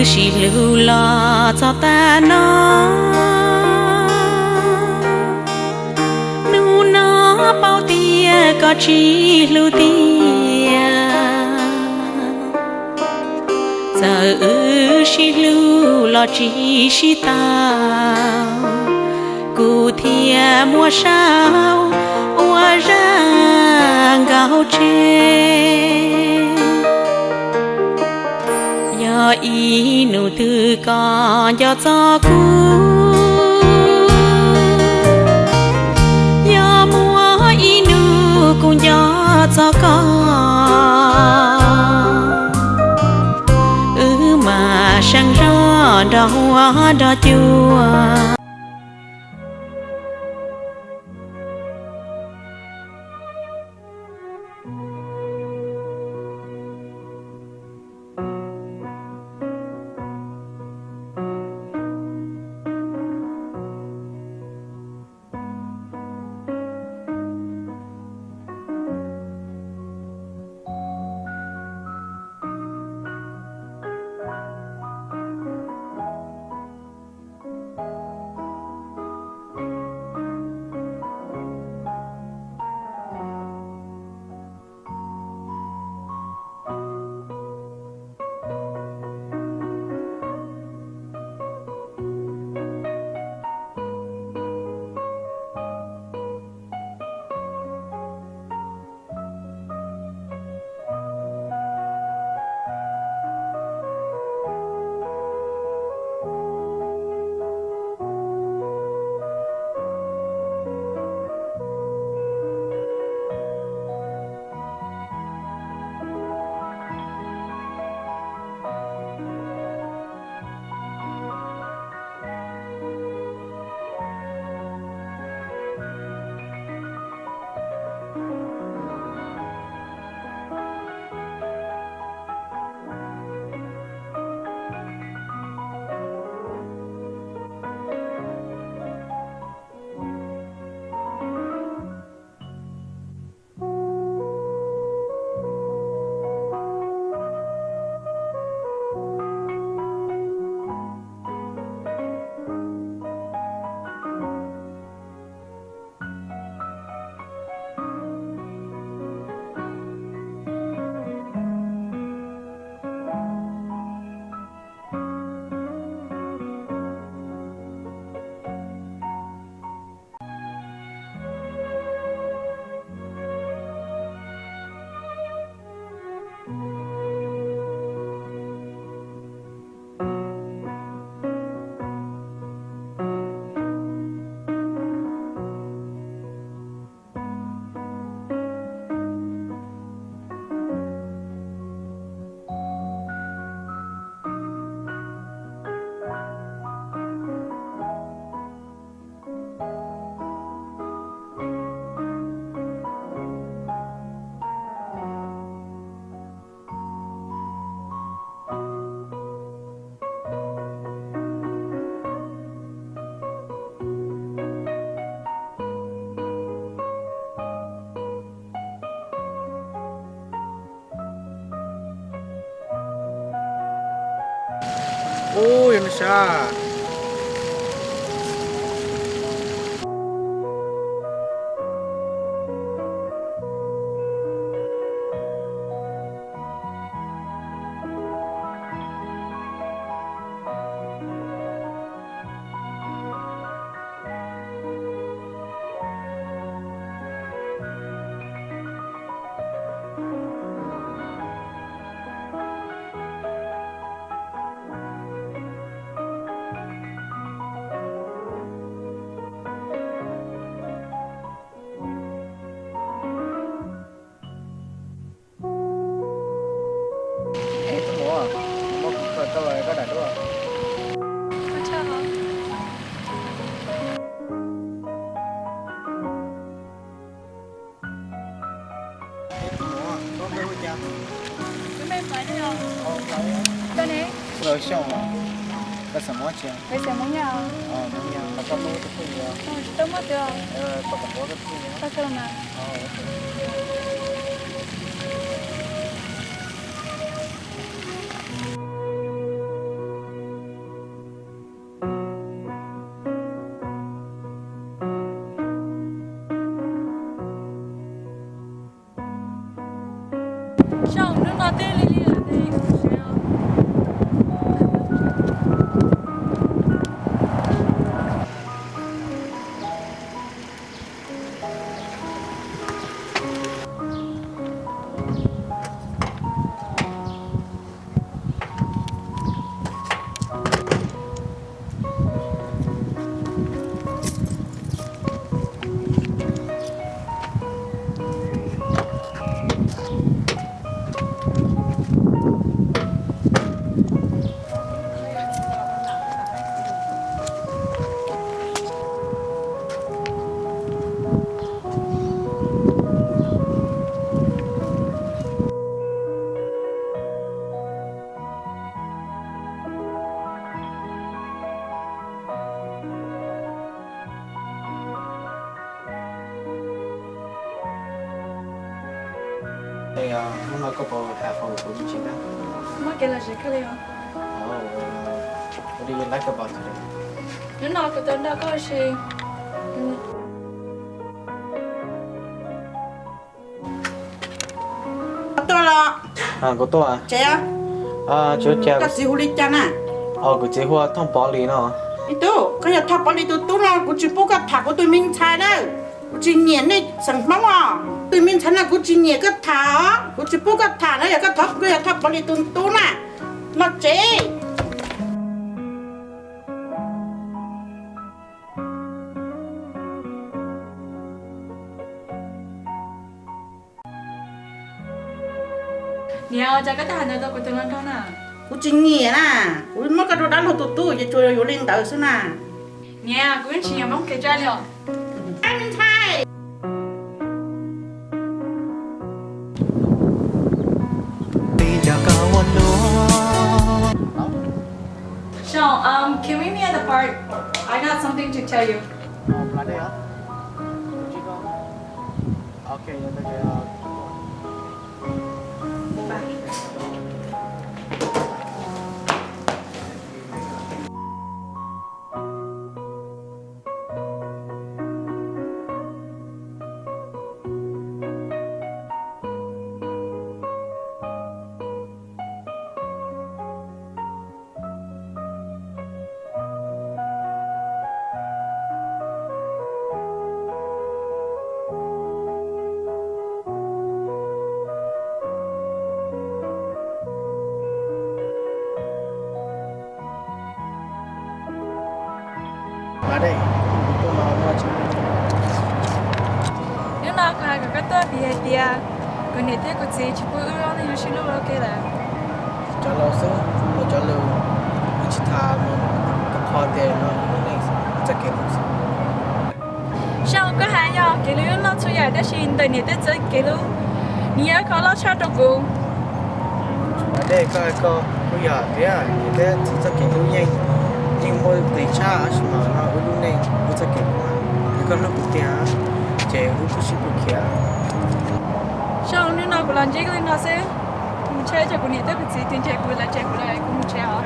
chỉ lưu lo cho ta nó nu nó bao tia có chỉ lưu tia giờ chỉ lưu lo chỉ tao cụ thia mua sao hoa ra gạo trên do ý nụ thư con do cho cũ do mua ý nụ cũng do cho con mà sang rõ đó hoa đó chua Oh, yang besar. Có đặt đúng không? Rồi xong rồi. Cái什么钱？为什么呀？哦，能呀，那干嘛都可以啊。怎么的？不干嘛都可以啊。到这了吗？哦。Thì hôm nay có bộ hạ phòng của mình chính đó. Má kể là gì cái này không? Oh, what do you like about today? Nếu nào cái tên đó có gì? Tôi là Có tôi à? trẻ á, Chú chào. cái gì huli chán à? Của chị Hoa thông bỏ lì nó. Itu, cái nhà tháp bảo đi tôi là của chị bố cái tháp của tôi mình xài đó, của chị nhện này sẵn bóng à, tôi mình xài là của chị nhện cái tháp, của chị bố cái tháp này là cái tháp bảo đi tôi nè, nó chế. Nhiều cho cái thằng này tôi có từng ăn thôi nè. Của chị nhện à, của mất cái đồ đá nó tôi giờ chơi vô lên tàu xí nè. Nhiều, cũng chỉ mong kể cho liệu. Anh mình xài. So, can we meet at the park? I got something to tell you. Ở đây hả? Chị có. Ok, giờ tôi sẽ ở đây. Tôi nói qua chị. Nếu nào có cái tôi bị hết đi à, cái này thì có gì chỉ có ưu nó như xin lỗi ok là. Cho lâu sớm, cho lâu. Chị thà cái khó tiền nó này chắc cái gì. Sao có hai nhau, cái lưu nó chủ yếu là xin đời này tới tới cái lưu. Nhiều có lo cho đồ cụ. Ở đây có giờ thế à, như thế thì chắc cái lưu nhanh. Nhưng mà để cha mà nó ở lúc này nó chắc cái mà cái con nó cũng tiền chế cũng có ship được kia. Sao nếu nào có làm gì cái nó sẽ. Mình chơi cho cái này tới cái gì, tiền chơi của là chơi của lại cũng chơi hả?